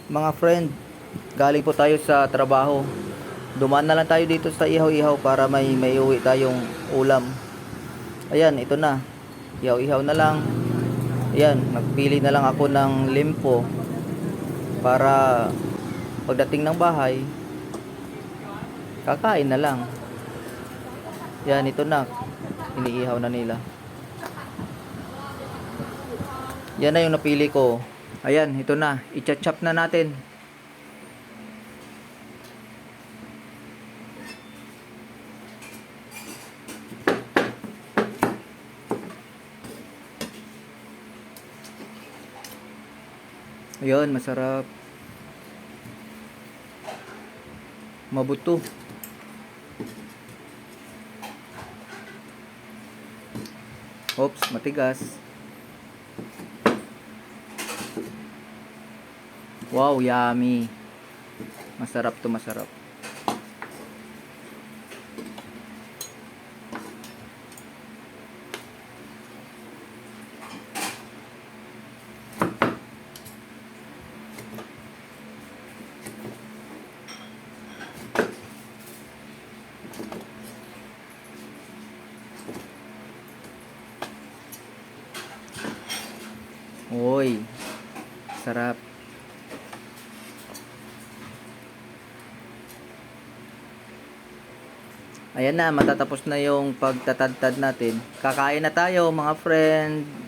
Mga friend, galing po tayo sa trabaho. Dumaan na lang tayo dito sa Ihaw-Ihaw para may uwi tayong ulam. Ayan, ito na. Ihaw-Ihaw na lang. Ayan, nagpili na lang ako ng limpo para pagdating ng bahay, kakain na lang. Yan, ito na. Iniihaw na nila. Yan na yung napili ko. Ayan, ito na. I-chop na natin. Ayun, masarap. Mabuto. Oops, matigas. Wow, yummy. Masarap to, masarap. Uy, sarap. Ayan na, matatapos na yung pagtatadtad natin. Kakain na tayo mga friend.